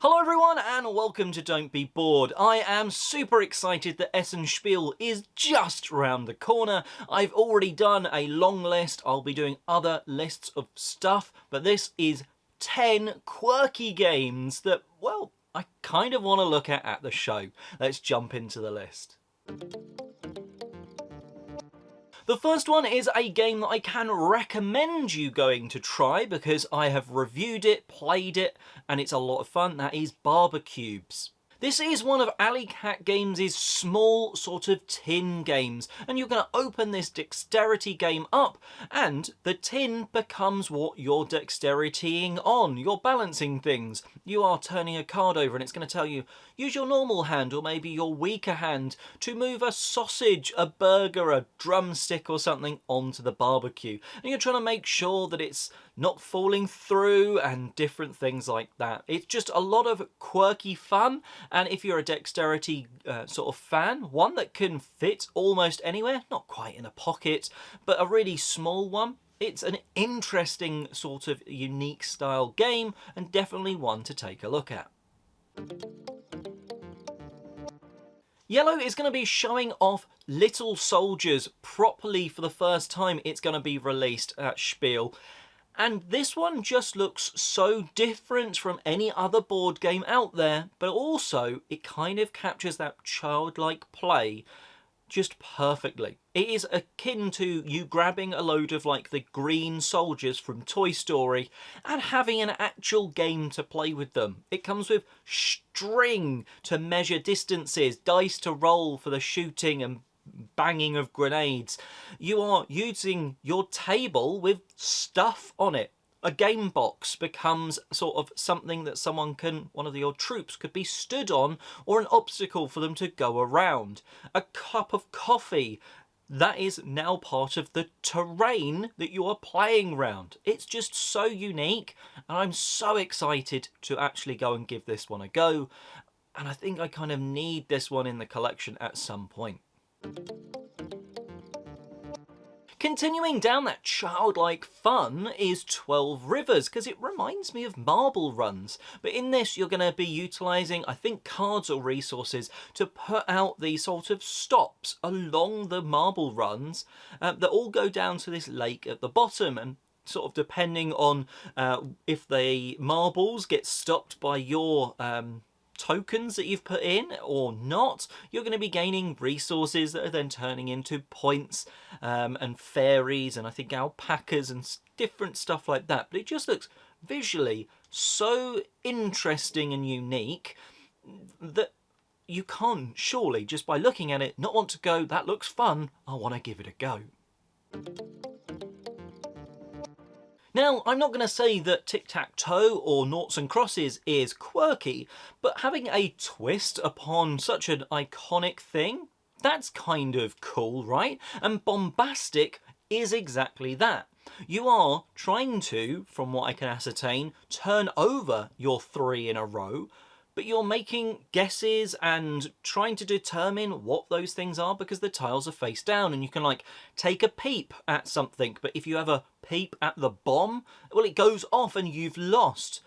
Hello everyone and welcome to Don't Be Bored. I am super excited that Essen Spiel is just round the corner. I've already done a long list, I'll be doing other lists of stuff, but this is 10 quirky games that, well, I kind of want to look at the show. Let's jump into the list. The first one is a game that I can recommend you going to try because I have reviewed it, played it, and it's a lot of fun. That is Barbecubes. This is one of Alley Cat Games' small sort of tin games, and you're going to open this dexterity game up and the tin becomes what you're dexteritying on. You're balancing things. You are turning a card over and it's going to tell you use your normal hand or maybe your weaker hand to move a sausage, a burger, a drumstick or something onto the barbecue. And you're trying to make sure that it's not falling through and different things like that. It's just a lot of quirky fun. And if you're a dexterity sort of fan, one that can fit almost anywhere, not quite in a pocket, but a really small one, it's an interesting sort of unique style game and definitely one to take a look at. Yellow is going to be showing off Little Soldiers properly for the first time. It's going to be released at Spiel. And this one just looks so different from any other board game out there, but also it kind of captures that childlike play just perfectly. It is akin to you grabbing a load of like the green soldiers from Toy Story and having an actual game to play with them. It comes with string to measure distances, dice to roll for the shooting and banging of grenades. You are using your table with stuff on it. A game box becomes sort of something that someone can, one of your troops could be stood on, or an obstacle for them to go around. A cup of coffee, that is now part of the terrain that you are playing around. It's just so unique and I'm so excited to actually go and give this one a go. And I think I kind of need this one in the collection at some point. Continuing down that childlike fun is 12 Rivers, because it reminds me of marble runs. But in this, you're going to be utilising, I think, cards or resources to put out these sort of stops along the marble runs that all go down to this lake at the bottom. And sort of depending on if the marbles get stopped by your tokens that you've put in or not, you're going to be gaining resources that are then turning into points and fairies and I think alpacas and different stuff like that. But it just looks visually so interesting and unique that you can't surely just by looking at it not want to go, that looks fun, I want to give it a go. Now, I'm not going to say that tic-tac-toe or noughts and crosses is quirky, but having a twist upon such an iconic thing, that's kind of cool, right? And Bombastic is exactly that. You are trying to, from what I can ascertain, turn over your 3 in a row, but you're making guesses and trying to determine what those things are because the tiles are face down and you can like take a peep at something, but if you have a peep at the bomb, well, it goes off and you've lost.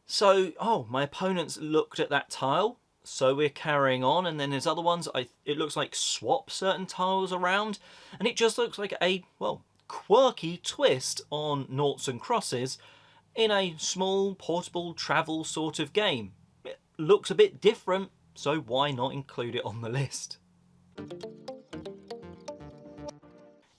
So, oh, my opponent's looked at that tile, so we're carrying on, and then there's other ones, it looks like swap certain tiles around, and it just looks like a, well, quirky twist on noughts and crosses in a small portable travel sort of game. Looks a bit different, so why not include it on the list?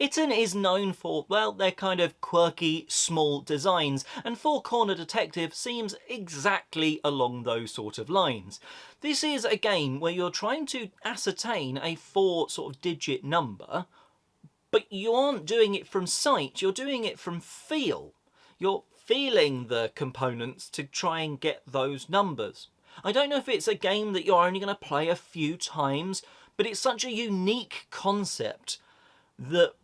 Itten is known for, well, their kind of quirky, small designs, and Four Corner Detective seems exactly along those sort of lines. This is a game where you're trying to ascertain a 4 sort of digit number, but you aren't doing it from sight, you're doing it from feel. You're feeling the components to try and get those numbers. I don't know if it's a game that you're only going to play a few times, but it's such a unique concept that,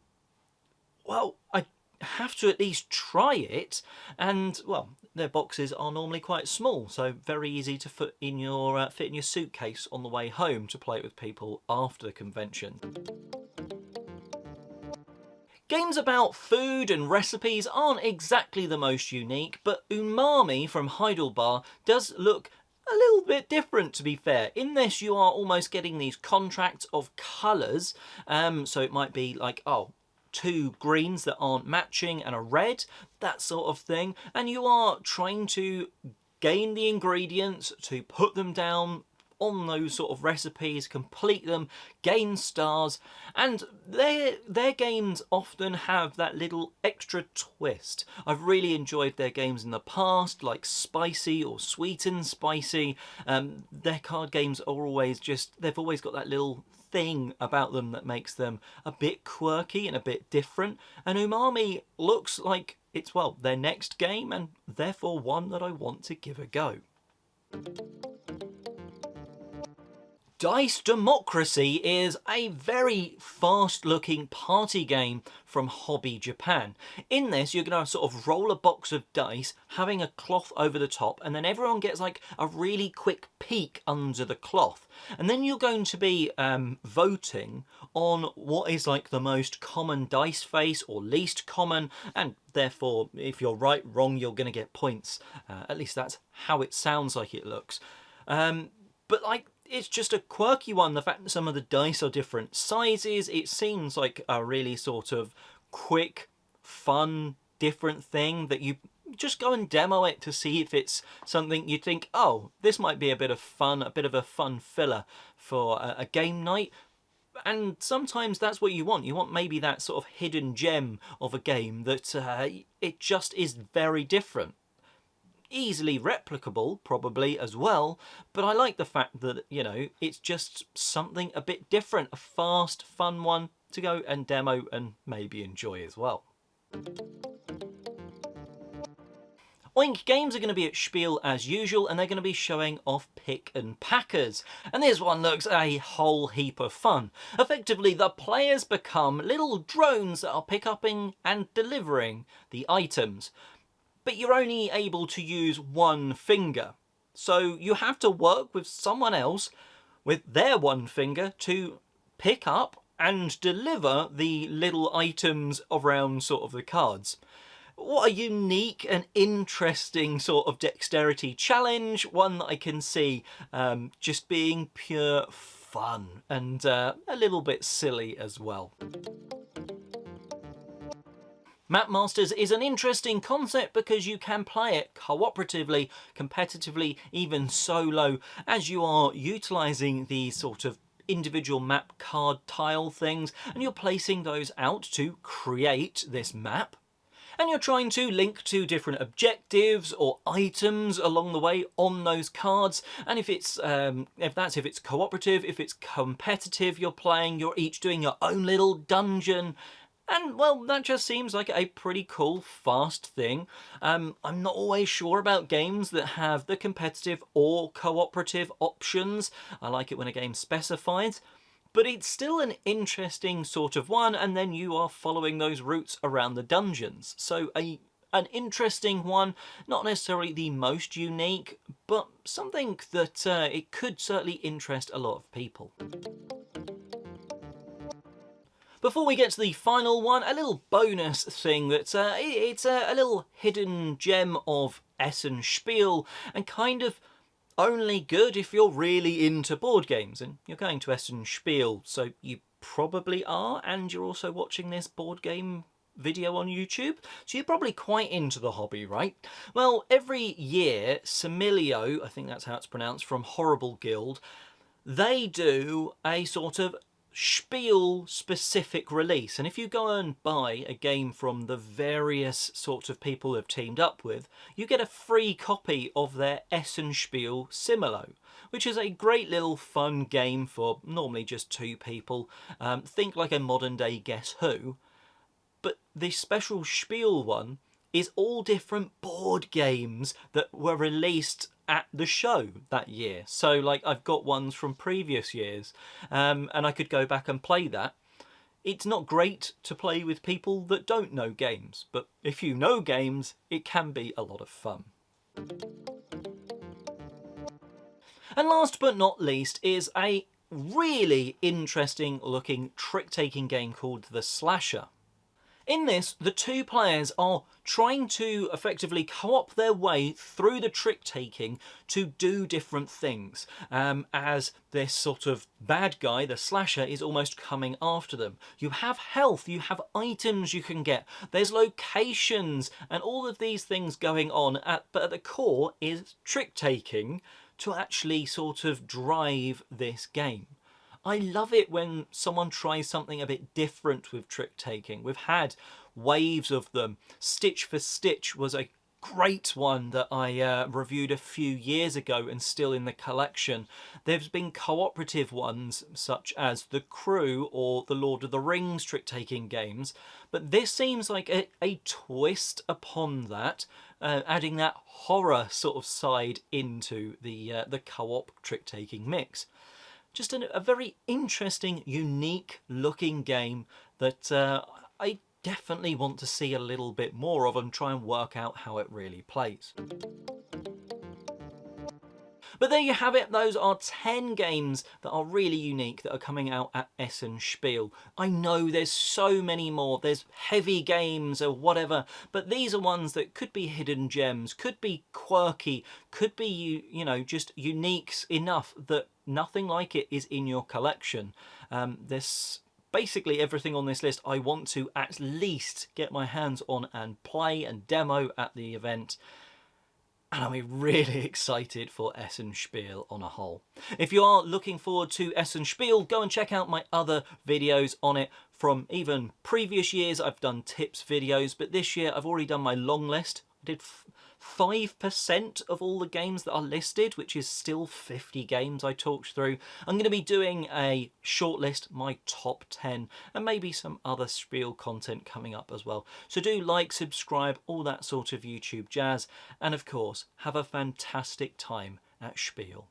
well, I have to at least try it. And, well, their boxes are normally quite small, so very easy to fit in your suitcase on the way home to play it with people after the convention. Games about food and recipes aren't exactly the most unique, but Umami from Heidelberg does look a little bit different, to be fair. In this, you are almost getting these contracts of colours. So it might be like, oh, two greens that aren't matching and a red, that sort of thing. And you are trying to gain the ingredients to put them down on those sort of recipes, complete them, gain stars, and their games often have that little extra twist. I've really enjoyed their games in the past, like Spicy or Sweet and Spicy. Their card games are always they've always got that little thing about them that makes them a bit quirky and a bit different, and Umami looks like it's, well, their next game, and therefore one that I want to give a go. Dice Democracy is a very fast-looking party game from Hobby Japan. In this, you're going to sort of roll a box of dice, having a cloth over the top, and then everyone gets like a really quick peek under the cloth. And then you're going to be voting on what is like the most common dice face or least common, and therefore, if you're right, wrong, you're going to get points. At least that's how it sounds like it looks. But like, it's just a quirky one. The fact that some of the dice are different sizes, it seems like a really sort of quick, fun, different thing that you just go and demo it to see if it's something you think, oh, this might be a bit of fun, a bit of a fun filler for a game night. And sometimes that's what you want. You want maybe that sort of hidden gem of a game that it just is very different. Easily replicable, probably, as well, but I like the fact that, you know, it's just something a bit different, a fast, fun one to go and demo and maybe enjoy as well. Oink Games are going to be at Spiel as usual, and they're going to be showing off Pick and Packers. And this one looks a whole heap of fun. Effectively, the players become little drones that are pick-upping and delivering the items. But you're only able to use one finger. So you have to work with someone else with their one finger to pick up and deliver the little items around sort of the cards. What a unique and interesting sort of dexterity challenge, one that I can see just being pure fun and a little bit silly as well. Map Masters is an interesting concept because you can play it cooperatively, competitively, even solo, as you are utilising these sort of individual map card tile things, and you're placing those out to create this map. And you're trying to link to different objectives or items along the way on those cards. And if it's cooperative, if it's competitive, you're each doing your own little dungeon. And, well, that just seems like a pretty cool, fast thing. I'm not always sure about games that have the competitive or cooperative options. I like it when a game specifies. But it's still an interesting sort of one, and then you are following those routes around the dungeons. So an interesting one, not necessarily the most unique, but something that it could certainly interest a lot of people. Before we get to the final one, a little bonus thing that's it's a little hidden gem of Essen Spiel, and kind of only good if you're really into board games, and you're going to Essen Spiel, so you probably are, and you're also watching this board game video on YouTube, so you're probably quite into the hobby, right? Well, every year, Similo, I think that's how it's pronounced, from Horrible Guild, they do a sort of Spiel specific release, and if you go and buy a game from the various sorts of people they've teamed up with, you get a free copy of their Essen Spiel Similo, which is a great little fun game for normally just two people. Think like a modern day Guess Who, but the special Spiel one is all different board games that were released at the show that year. So like I've got ones from previous years and I could go back and play that. It's not great to play with people that don't know games, but if you know games, it can be a lot of fun. And last but not least is a really interesting looking trick-taking game called The Slasher. In this, the two players are trying to effectively co-op their way through the trick-taking to do different things, as this sort of bad guy, the slasher, is almost coming after them. You have health, you have items you can get, there's locations, and all of these things going on, but at the core is trick-taking to actually sort of drive this game. I love it when someone tries something a bit different with trick-taking. We've had waves of them. Stitch for Stitch was a great one that I reviewed a few years ago and still in the collection. There's been cooperative ones such as The Crew or the Lord of the Rings trick-taking games, but this seems like a twist upon that, adding that horror sort of side into the co-op trick-taking mix. Just a very interesting, unique looking game that I definitely want to see a little bit more of and try and work out how it really plays. But there you have it, those are 10 games that are really unique that are coming out at Essen Spiel. I know there's so many more, there's heavy games or whatever, but these are ones that could be hidden gems, could be quirky, could be, you know, just unique enough that nothing like it is in your collection. There's basically everything on this list I want to at least get my hands on and play and demo at the event. And I'm really excited for Essen Spiel on a whole. If you are looking forward to Essen Spiel, go and check out my other videos on it from even previous years. I've done tips videos, but this year I've already done my long list. I did 5% of all the games that are listed, which is still 50 games I talked through. I'm going to be doing a shortlist, my top 10, and maybe some other Spiel content coming up as well. So do like, subscribe, all that sort of YouTube jazz, and of course, have a fantastic time at Spiel.